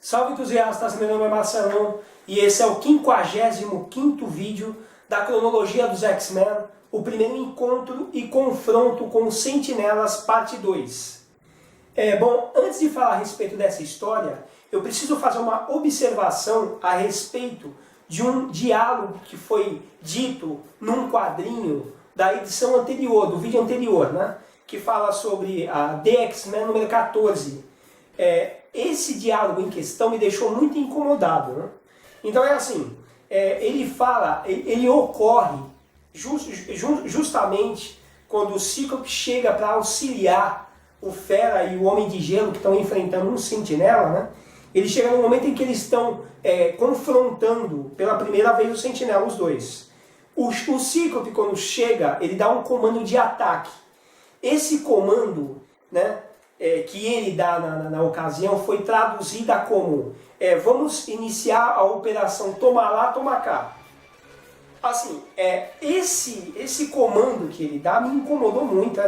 Salve entusiastas, meu nome é Marcelão e esse é o 55º vídeo da cronologia dos X-Men, o primeiro encontro e confronto com os Sentinelas, parte 2. Bom, antes de falar a respeito dessa história, eu preciso fazer uma observação a respeito de um diálogo que foi dito num quadrinho da edição anterior, do vídeo anterior, né? Que fala sobre a The X-Men número 14. Esse diálogo em questão me deixou muito incomodado, né? Então é assim, ele ocorre justamente quando o Cíclope chega para auxiliar o Fera e o Homem de Gelo, que estão enfrentando um Sentinela, né? Ele chega no momento em que eles estão confrontando pela primeira vez o Sentinela, os dois. O Cíclope, quando chega, ele dá um comando de ataque. Esse comando, né, que ele dá na ocasião foi traduzida como vamos iniciar a operação toma lá, toma cá. Assim, esse comando que ele dá me incomodou muito,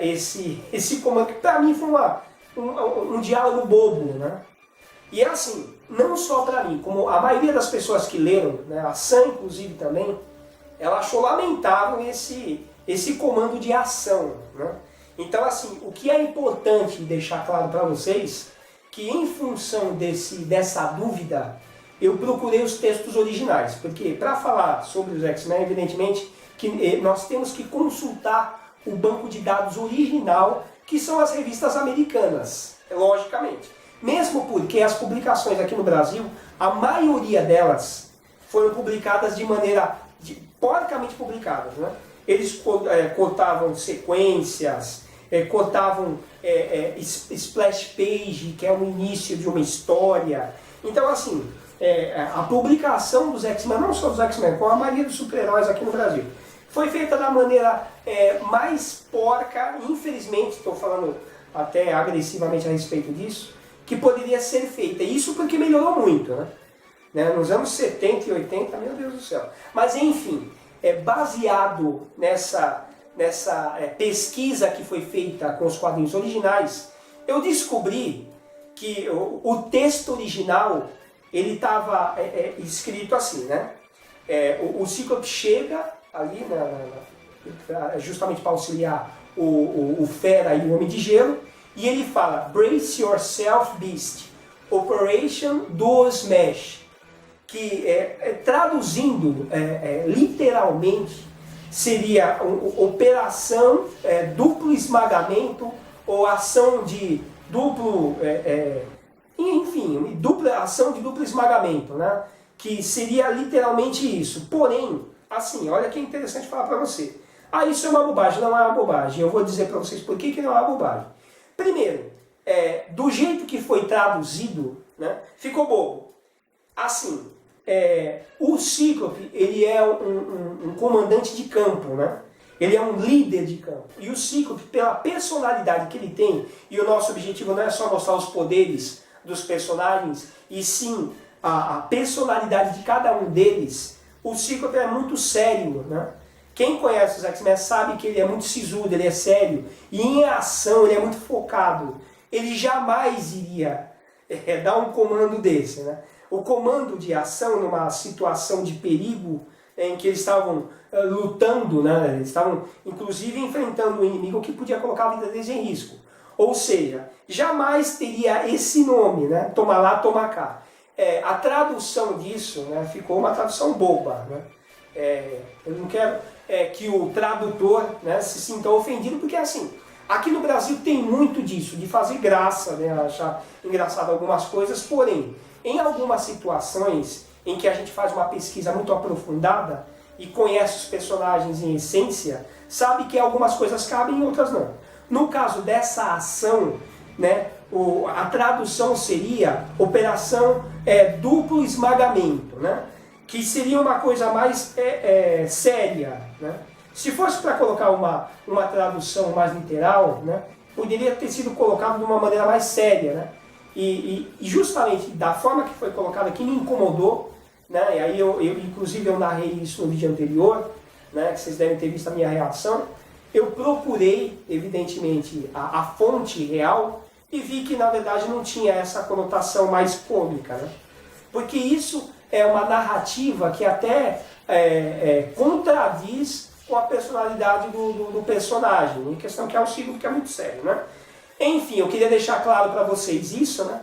esse comando, que para mim foi um diálogo bobo, né? E assim, não só para mim, como a maioria das pessoas que leram, né, a Sam inclusive também, ela achou lamentável esse comando de ação, né? Então assim, o que é importante deixar claro para vocês, que em função dessa dúvida, eu procurei os textos originais, porque para falar sobre os X-Men, evidentemente, que nós temos que consultar o banco de dados original, que são as revistas americanas, logicamente. Mesmo porque as publicações aqui no Brasil, a maioria delas foram publicadas de maneira porcamente publicadas, né? Eles cortavam sequências, cortavam splash page, que é o início de uma história. Então assim, a publicação dos X-Men, não só dos X-Men, como a maioria dos super-heróis aqui no Brasil, foi feita da maneira mais porca, infelizmente, estou falando até agressivamente a respeito disso, que poderia ser feita. Isso porque melhorou muito, né? Nos anos 70 e 80, meu Deus do céu. Mas enfim, baseado nessa pesquisa que foi feita com os quadrinhos originais, eu descobri que o texto original ele estava escrito assim, né? O Cíclope chega ali, justamente para auxiliar o Fera e o Homem de Gelo, e ele fala: Brace yourself, Beast, Operation Dual Smash, que traduzindo literalmente seria operação duplo esmagamento, ou ação de duplo, enfim, ação de duplo esmagamento, né? Que seria literalmente isso. Porém, assim, olha que interessante falar para você. Isso é uma bobagem. Não é uma bobagem. Eu vou dizer para vocês por que não é uma bobagem. Primeiro, do jeito que foi traduzido, né, ficou bobo. Assim, o Cíclope, ele é um comandante de campo, né? Ele é um líder de campo. E o Cíclope, pela personalidade que ele tem, e o nosso objetivo não é só mostrar os poderes dos personagens, e sim a personalidade de cada um deles, o Cíclope é muito sério, né? Quem conhece os X-Men sabe que ele é muito sisudo, ele é sério, e em ação ele é muito focado. Ele jamais iria dar um comando desse, né? O comando de ação numa situação de perigo em que eles estavam lutando, né? Eles estavam inclusive enfrentando um inimigo que podia colocar a vida deles em risco. Ou seja, jamais teria esse nome, né? Toma lá, toma cá. A tradução disso, né, ficou uma tradução boba, né? Eu não quero que o tradutor, né, se sinta ofendido, porque assim, aqui no Brasil tem muito disso, de fazer graça, né, achar engraçado algumas coisas, porém, em algumas situações em que a gente faz uma pesquisa muito aprofundada e conhece os personagens em essência, sabe que algumas coisas cabem e outras não. No caso dessa ação, né, a tradução seria operação duplo esmagamento, né? Que seria uma coisa mais séria, né? Se fosse para colocar uma tradução mais literal, né, poderia ter sido colocado de uma maneira mais séria, né? E justamente da forma que foi colocado aqui me incomodou, né? E aí inclusive eu narrei isso no vídeo anterior, né, que vocês devem ter visto a minha reação. Eu procurei, evidentemente, a fonte real, e vi que na verdade não tinha essa conotação mais cômica, né? Porque isso é uma narrativa que até contradiz com a personalidade do personagem, em questão que é o ciclo, que é muito sério, né? Enfim, eu queria deixar claro para vocês isso, né?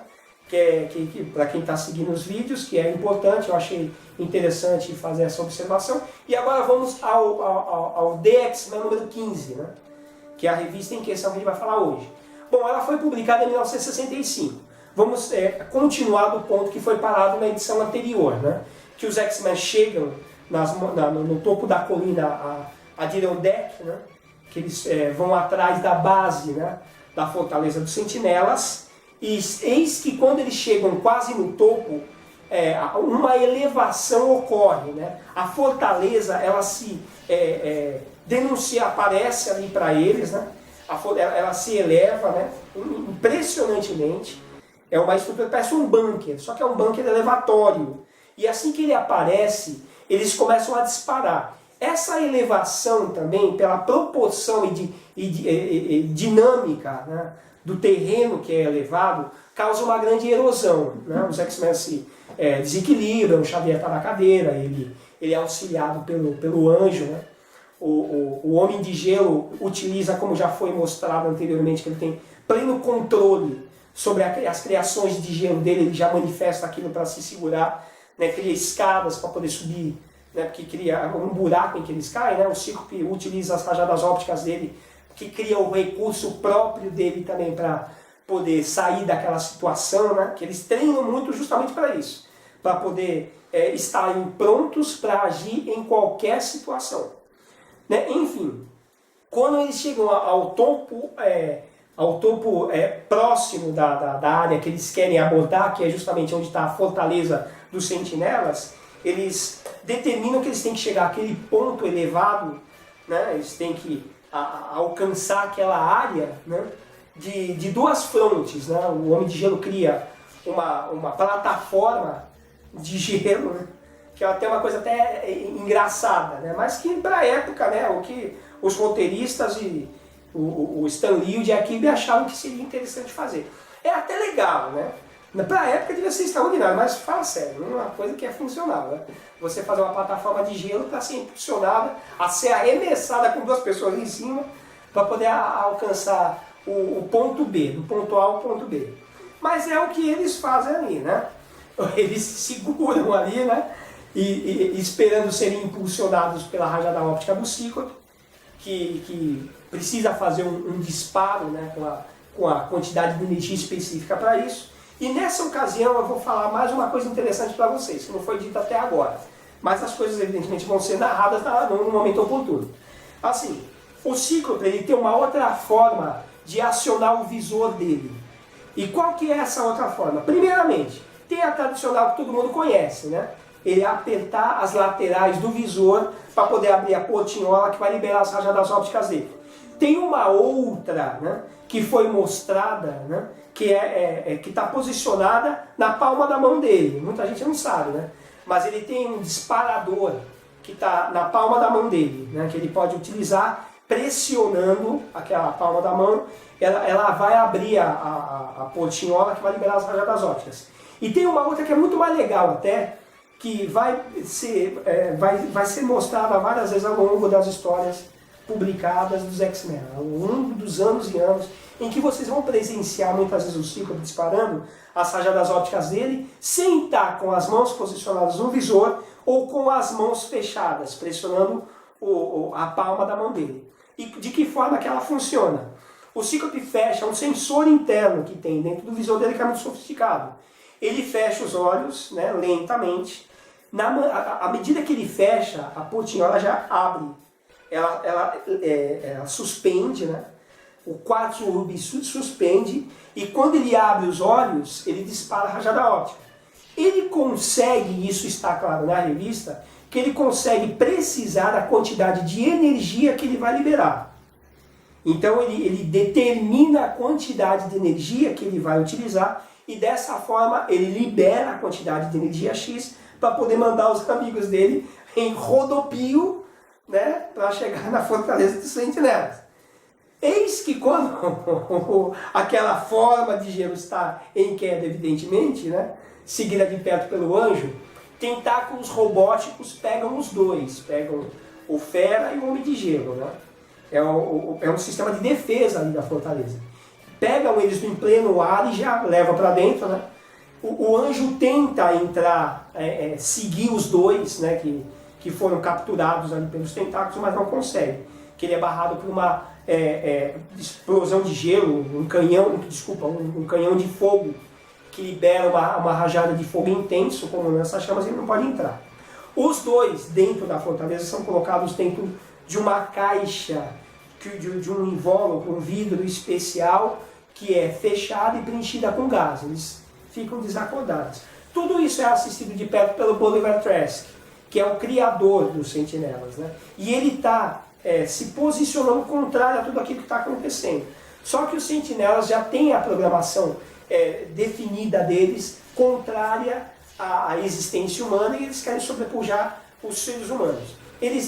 Que para quem está seguindo os vídeos, que é importante, eu achei interessante fazer essa observação. E agora vamos ao The X-Men número 15, né? Que é a revista em questão que a gente vai falar hoje. Bom, ela foi publicada em 1965. Vamos continuar do ponto que foi parado na edição anterior, né? Que os X-Men chegam no topo da colina Adirondack, né? Que eles vão atrás da base, né? Da Fortaleza dos Sentinelas. E eis que quando eles chegam quase no topo, uma elevação ocorre, né? A fortaleza, ela se aparece ali para eles, né? Ela se eleva, né? Impressionantemente. É uma estrutura, parece um bunker, só que é um bunker elevatório. E assim que ele aparece, eles começam a disparar. Essa elevação também, pela proporção e dinâmica, né, do terreno que é elevado, causa uma grande erosão, né? Os X-Men se desequilibram, o Xavier está na cadeira, ele é auxiliado pelo anjo, né? O Homem de Gelo utiliza, como já foi mostrado anteriormente, que ele tem pleno controle sobre as criações de gelo dele, ele já manifesta aquilo para se segurar, né? Cria escadas para poder subir, né? Porque cria um buraco em que eles caem, né? O Cíclope utiliza as rajadas ópticas dele, que cria o recurso próprio dele também para poder sair daquela situação, né? Que eles treinam muito justamente para isso, para poder estarem prontos para agir em qualquer situação, né? Enfim, quando eles chegam ao topo próximo da área que eles querem abordar, que é justamente onde está a Fortaleza dos Sentinelas, eles determinam que eles têm que chegar àquele ponto elevado, né? Eles têm que alcançar aquela área, né? de duas frontes, né? O Homem de Gelo cria uma plataforma de gelo, né? Que é até uma coisa até engraçada, né? Mas que para a época, né? O que os roteiristas e o Stan Lee e o Jack Kirby achavam que seria interessante fazer. É até legal, né? Para a época devia ser extraordinário, mas fala sério, não é uma coisa que é funcional, né? Você fazer uma plataforma de gelo para ser impulsionada, a ser arremessada com duas pessoas em cima, para poder alcançar o ponto B, do ponto A ao ponto B. Mas é o que eles fazem ali, né? Eles se seguram ali, né? E esperando serem impulsionados pela rajada óptica do Cíclope, que precisa fazer um disparo, né? Com a quantidade de energia específica para isso. E nessa ocasião eu vou falar mais uma coisa interessante para vocês, que não foi dita até agora. Mas as coisas evidentemente vão ser narradas no momento oportuno. Assim, o Cíclope ele tem uma outra forma de acionar o visor dele. E qual que é essa outra forma? Primeiramente, tem a tradicional que todo mundo conhece, né? Ele apertar as laterais do visor para poder abrir a portinhola que vai liberar as rajadas ópticas dele. Tem uma outra, né, que foi mostrada, né, que está posicionada na palma da mão dele. Muita gente não sabe, né? Mas ele tem um disparador que está na palma da mão dele, né, que ele pode utilizar pressionando aquela palma da mão. Ela vai abrir a portinhola que vai liberar as rajadas ópticas. E tem uma outra que é muito mais legal até, que vai ser mostrada várias vezes ao longo das histórias publicadas dos X-Men, ao longo dos anos e anos, em que vocês vão presenciar muitas vezes o Cíclope disparando as rajadas ópticas dele, sem estar com as mãos posicionadas no visor ou com as mãos fechadas, pressionando a palma da mão dele. E de que forma que ela funciona? O Cíclope fecha um sensor interno que tem dentro do visor dele, que é muito sofisticado. Ele fecha os olhos, né, lentamente. À medida que ele fecha, a portinhola já abre. Ela suspende, né? O quartzo rubi suspende, e quando ele abre os olhos, ele dispara a rajada óptica. Ele consegue, isso está claro na revista, que ele consegue precisar a quantidade de energia que ele vai liberar. Então ele determina a quantidade de energia que ele vai utilizar, e dessa forma ele libera a quantidade de energia X para poder mandar os amigos dele em rodopio, né, para chegar na Fortaleza dos Sentinelas. Eis Eis que quando aquela forma de gelo está em queda, evidentemente, né, seguida de perto pelo anjo, tentáculos robóticos pegam os dois, pegam o Fera e o Homem de Gelo, né? É um sistema de defesa ali da fortaleza. Pegam eles em pleno ar e já levam para dentro, né? O anjo tenta entrar, seguir os dois, né, que foram capturados ali pelos tentáculos, mas não consegue. Que ele é barrado por uma explosão de gelo, um canhão de fogo que libera uma rajada de fogo intenso, como nessas chamas, ele não pode entrar. Os dois, dentro da fortaleza, são colocados dentro de uma caixa, de um invólucro, um vidro especial, que é fechada e preenchida com gás. Eles ficam desacordados. Tudo isso é assistido de perto pelo Bolivar Trask, que é o criador dos sentinelas, né? E ele está se posicionando contrário a tudo aquilo que está acontecendo. Só que os sentinelas já têm a programação definida deles, contrária à existência humana, e eles querem sobrepujar os seres humanos.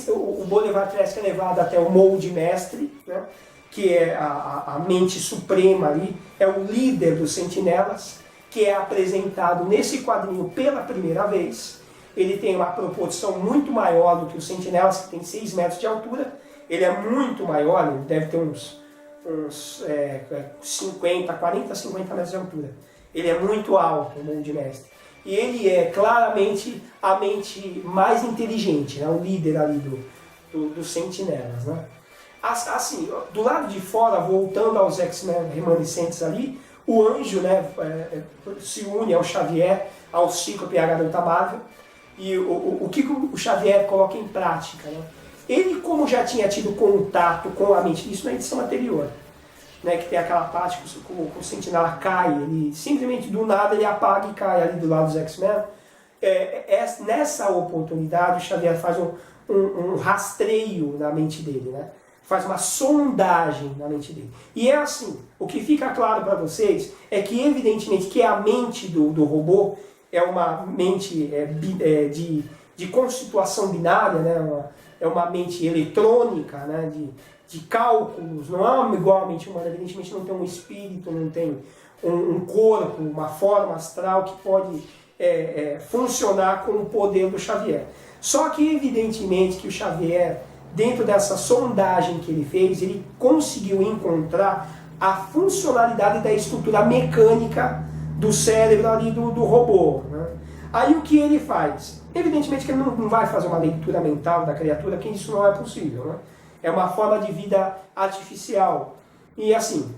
O Bolivar Trask é levado até o Molde Mestre, né, que é a mente suprema ali, é o líder dos sentinelas, que é apresentado nesse quadrinho pela primeira vez. Ele tem uma proporção muito maior do que os sentinelas, que tem 6 metros de altura. Ele é muito maior, ele deve ter uns 40, 50 metros de altura. Ele é muito alto, o Molde Mestre. E ele é claramente a mente mais inteligente, né? O líder ali dos sentinelas, né? Assim, do lado de fora, voltando aos X-Men remanescentes ali, o anjo, né, se une ao Xavier, ao Cíclope e à Garota Marvel. E o que o Xavier coloca em prática, né? Ele, como já tinha tido contato com a mente, isso na edição anterior, né, que tem aquela parte que o sentinela cai, ele simplesmente do nada ele apaga e cai ali do lado dos X-Men. Nessa oportunidade o Xavier faz um rastreio na mente dele, né? Faz uma sondagem na mente dele. E é assim, o que fica claro para vocês é que evidentemente que a mente do robô é uma mente de constituição binária, né? É uma mente eletrônica, né? De cálculos, não é igual a mente humana, evidentemente não tem um espírito, não tem um corpo, uma forma astral que pode funcionar com o poder do Xavier. Só que evidentemente que o Xavier, dentro dessa sondagem que ele fez, ele conseguiu encontrar a funcionalidade da estrutura mecânica do cérebro ali do robô, né? Aí o que ele faz? Evidentemente que ele não vai fazer uma leitura mental da criatura, que isso não é possível, né? É uma forma de vida artificial. E assim,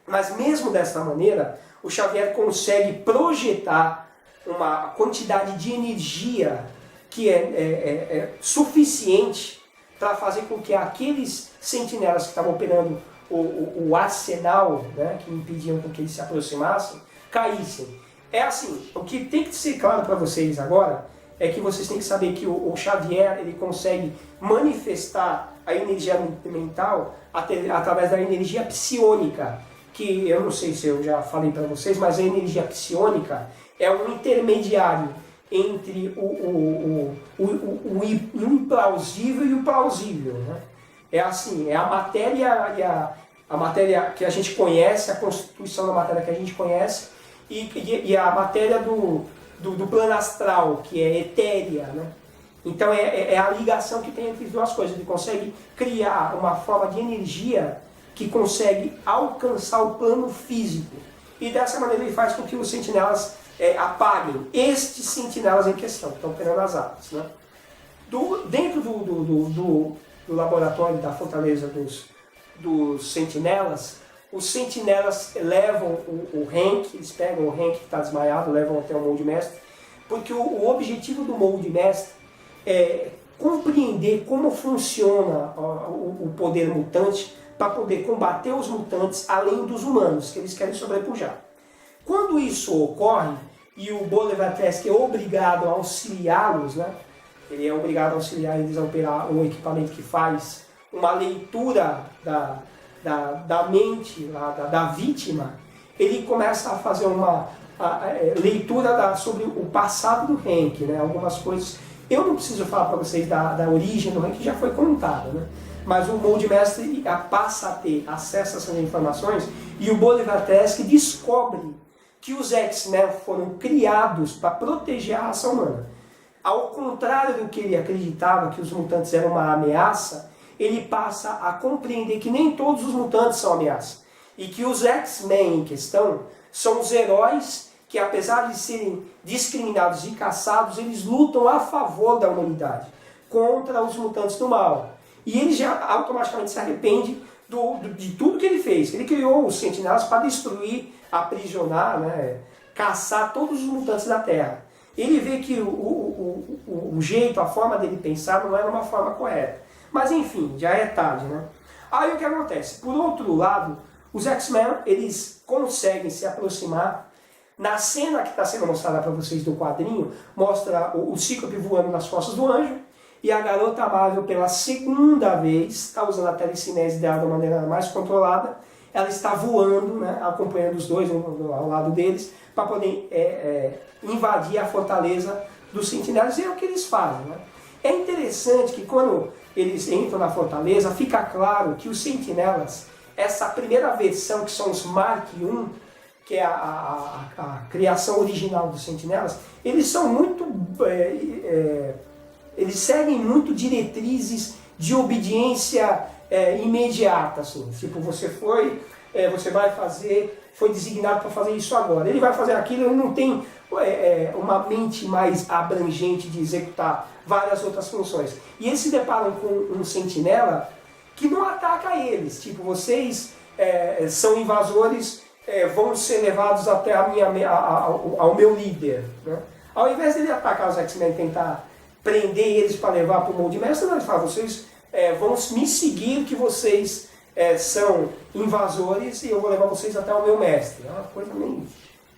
mas mesmo dessa maneira, o Xavier consegue projetar uma quantidade de energia que é suficiente para fazer com que aqueles sentinelas que estavam operando o arsenal, né, que impediam com que eles se aproximassem, caíssem. É assim, o que tem que ser claro para vocês agora é que vocês têm que saber que o Xavier ele consegue manifestar a energia mental através da energia psiônica, que eu não sei se eu já falei para vocês, mas a energia psiônica é um intermediário entre o implausível e o plausível, né? É assim, é a matéria a matéria que a gente conhece, a constituição da matéria que a gente conhece, e a matéria do plano astral, que é etérea, né? Então é a ligação que tem entre as duas coisas. Ele consegue criar uma forma de energia que consegue alcançar o plano físico. E dessa maneira ele faz com que os sentinelas apaguem estes sentinelas em questão, que estão operando as aves, né? Dentro do laboratório da fortaleza dos sentinelas, os sentinelas levam o Hank, eles pegam o Hank que está desmaiado, levam até o Molde Mestre, porque o objetivo do Molde Mestre é compreender como funciona o poder mutante para poder combater os mutantes além dos humanos, que eles querem sobrepujar. Quando isso ocorre, e o Bolivar Trask é obrigado a auxiliá-los, né? Ele é obrigado a auxiliar eles a operar um equipamento que faz uma leitura da mente da vítima, ele começa a fazer uma leitura sobre o passado do Hank, né? Algumas coisas. Eu não preciso falar para vocês da origem do Hank, que já foi contada, né? mas o Molde Mestre passa a ter acesso a essas informações e o Bolivar Trask descobre que os X-Men foram criados para proteger a raça humana. Ao contrário do que ele acreditava, que os mutantes eram uma ameaça, ele passa a compreender que nem todos os mutantes são ameaça. E que os X-Men em questão são os heróis que, apesar de serem discriminados e caçados, eles lutam a favor da humanidade, contra os mutantes do mal. E ele já automaticamente se arrepende de tudo que ele fez. Ele criou os Sentinelas para destruir, aprisionar, né, caçar todos os mutantes da Terra. Ele vê que o jeito, a forma dele pensar não era uma forma correta. Mas enfim, já é tarde, né? Aí o que acontece? Por outro lado, os X-Men, eles conseguem se aproximar. Na cena que está sendo mostrada para vocês do quadrinho, mostra o Cíclope voando nas costas do Anjo, e a Garota Marvel, pela segunda vez, está usando a telecinese dela de uma maneira mais controlada. Ela está voando, né, acompanhando os dois ao lado deles, para poder invadir a fortaleza dos Sentinelas. E é o que eles fazem. Né? É interessante que quando eles entram na fortaleza, fica claro que os Sentinelas, essa primeira versão, que são os Mark I, que é a criação original dos Sentinelas, eles são muito... eles seguem muito diretrizes de obediência imediata, assim. Tipo, você vai fazer, foi designado para fazer isso agora. Ele vai fazer aquilo, ele não tem uma mente mais abrangente de executar várias outras funções. E eles se deparam com um sentinela que não ataca eles. Tipo, vocês são invasores, vão ser levados até ao meu líder. Né? Ao invés dele atacar os X-Men e tentar prender eles para levar para o Molde Mestre, não, ele fala, vocês vão me seguir, que vocês são invasores e eu vou levar vocês até o meu mestre. É uma coisa meio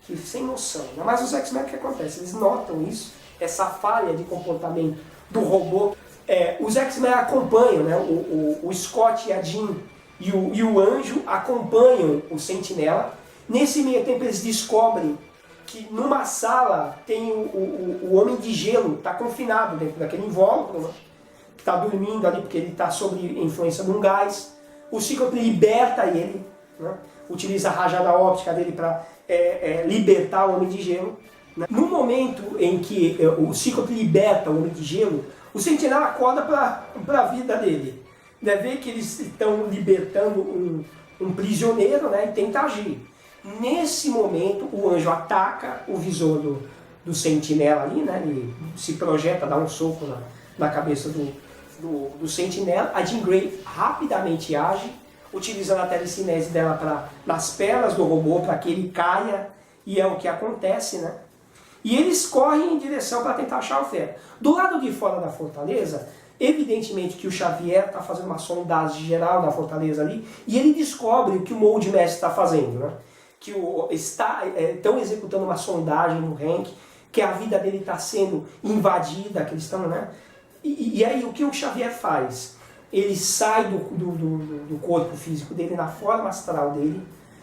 que sem noção. Né? Mas os X-Men, o que acontece? Eles notam isso, essa falha de comportamento do robô. Os X-Men acompanham, né? o Scott e a Jean e o Anjo acompanham o Sentinela. Nesse meio tempo eles descobrem que numa sala tem o Homem de Gelo, está confinado dentro daquele invólucro, né? Que está dormindo ali porque ele está sob influência de um gás. O Cíclope liberta ele, né? Utiliza a rajada óptica dele para libertar o Homem de Gelo. Né? No momento em que o Cíclope liberta o Homem de Gelo, o Sentinela acorda para a vida dele. Né? Vê que eles estão libertando um prisioneiro, né? E tenta agir. Nesse momento, o Anjo ataca o visor do Sentinela ali, né? Ele se projeta, dá um soco na cabeça do Sentinela. A Jean Grey rapidamente age, utilizando a telecinese dela nas pernas do robô para que ele caia, e é o que acontece, né? E eles correm em direção para tentar achar o Fera. Do lado de fora da fortaleza, evidentemente que o Xavier está fazendo uma sondagem geral da fortaleza ali, e ele descobre o que o Molde Mestre está fazendo, né? Que estão executando uma sondagem no Hank, que a vida dele está sendo invadida, que eles estão, né? E aí o que o Xavier faz? Ele sai do corpo físico dele, na forma astral dele,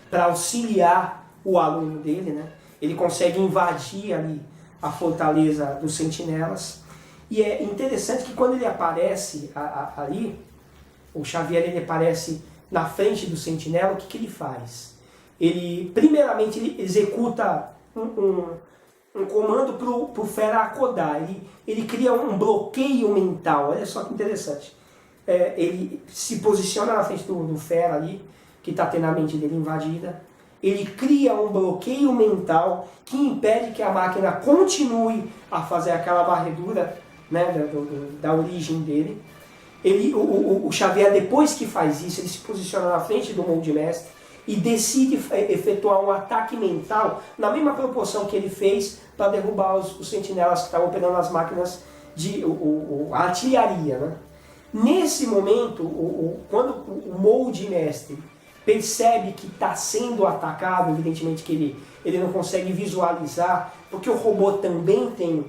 para auxiliar o aluno dele, né? Ele consegue invadir ali a fortaleza dos Sentinelas. E é interessante que quando ele aparece ali, o Xavier ele aparece na frente do Sentinela, o que ele faz? Primeiramente, ele executa um comando para o Fera acordar. Ele cria um bloqueio mental. Olha só que interessante. Ele se posiciona na frente do Fera ali, que está tendo a mente dele invadida. Ele cria um bloqueio mental que impede que a máquina continue a fazer aquela varredura, né, da origem dele. O Xavier, depois que faz isso, ele se posiciona na frente do Molde Mestre e decide efetuar um ataque mental na mesma proporção que ele fez para derrubar os sentinelas que estavam operando as máquinas a artilharia. Né? Nesse momento, quando o Molde Mestre percebe que está sendo atacado, evidentemente que ele não consegue visualizar, porque o robô também tem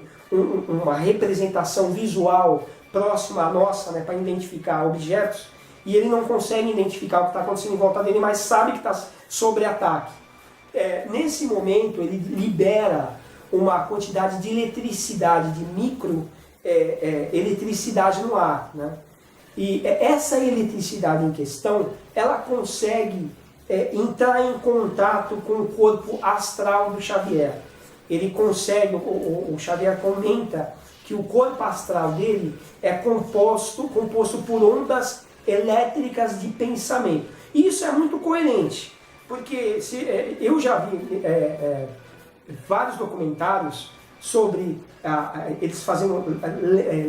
uma representação visual próxima à nossa, né, para identificar objetos, e ele não consegue identificar o que está acontecendo em volta dele, mas sabe que está sob ataque. Nesse momento, ele libera uma quantidade de eletricidade, de eletricidade no ar. Né? E essa eletricidade em questão, ela consegue entrar em contato com o corpo astral do Xavier. Ele consegue, o Xavier comenta que o corpo astral dele é composto por ondas elétricas de pensamento. E isso é muito coerente, porque eu já vi vários documentários sobre, eles fazendo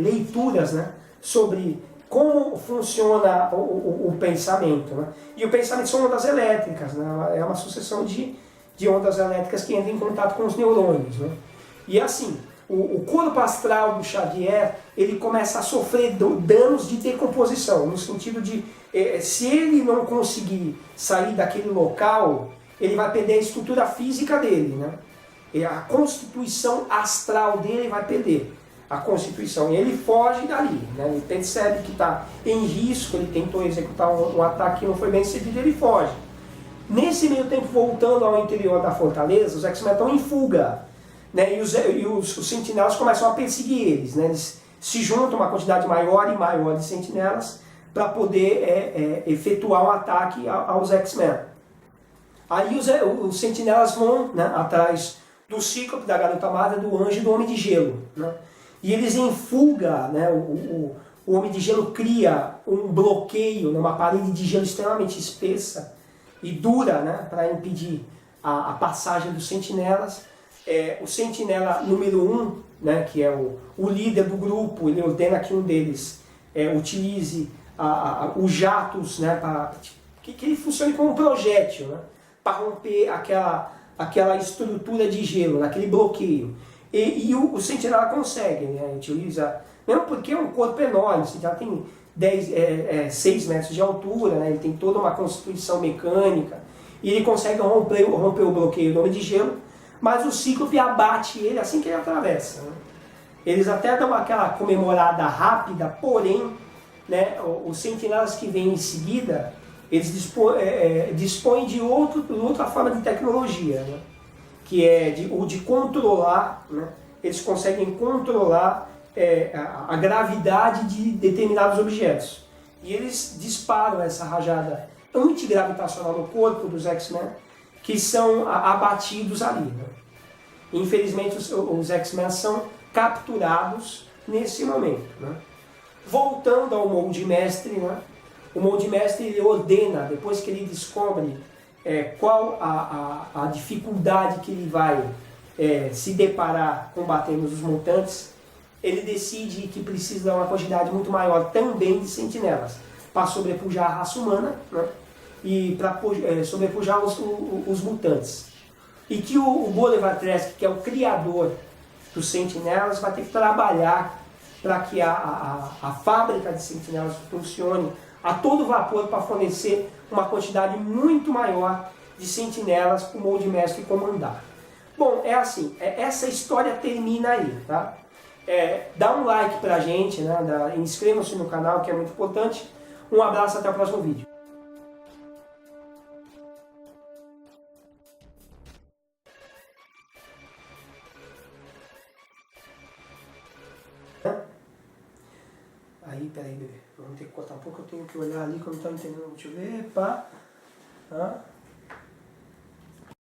leituras, né, sobre como funciona o pensamento. Né? E o pensamento são ondas elétricas, né? É uma sucessão de ondas elétricas que entram em contato com os neurônios. Né? E assim, o corpo astral do Xavier, ele começa a sofrer danos de decomposição, no sentido de, se ele não conseguir sair daquele local, ele vai perder a estrutura física dele, né? E a constituição astral dele vai perder a constituição, e ele foge dali, né? Ele percebe que está em risco, ele tentou executar um ataque que não foi bem sucedido, ele foge. Nesse meio tempo, voltando ao interior da fortaleza, os X-Men estão em fuga, né? E os sentinelas começam a perseguir eles, né? Eles se juntam uma quantidade maior e maior de sentinelas para poder efetuar um ataque aos X-Men. Aí os sentinelas vão, né, atrás do Cíclope, da Garota Amada, do Anjo e do Homem de Gelo, né? E eles em fuga, né, o Homem de Gelo cria um bloqueio numa parede de gelo extremamente espessa e dura, né, para impedir a passagem dos sentinelas. O sentinela número 1, né, que é o líder do grupo, ele ordena que um deles utilize os jatos, né, que ele funcione como um projétil, né, para romper aquela estrutura de gelo, aquele bloqueio. E o sentinela consegue, né, utiliza, mesmo porque é um corpo enorme, o sentinela tem 6 metros de altura, né, ele tem toda uma constituição mecânica, e ele consegue romper o bloqueio do Homem de Gelo, mas o Cíclope abate ele assim que ele atravessa. Né? Eles até dão aquela comemorada rápida, porém, né, os sentinelas que vêm em seguida, eles dispõem de outra forma de tecnologia, né? Que é de controlar, né? Eles conseguem controlar a gravidade de determinados objetos. E eles disparam essa rajada antigravitacional no corpo dos X-Men, que são abatidos ali. Né? Infelizmente, os X-Men são capturados nesse momento. Né? Voltando ao Molde Mestre, né? O Molde Mestre ele ordena, depois que ele descobre qual a dificuldade que ele vai se deparar combatendo os mutantes, ele decide que precisa de uma quantidade muito maior também de sentinelas para sobrepujar a raça humana, né? E para sobrepujar os mutantes. E que o Bolivar Trask, que é o criador dos sentinelas, vai ter que trabalhar para que a fábrica de sentinelas funcione a todo vapor para fornecer uma quantidade muito maior de sentinelas para o Molde Mestre comandar. Bom, é assim, essa história termina aí, tá? Dá um like pra gente, né? Inscreva-se no canal, que é muito importante. Um abraço, até o próximo vídeo. Aí, peraí, bebê. Vamos ter que cortar um pouco, eu tenho que olhar ali que eu não estou entendendo. Deixa eu ver, pá.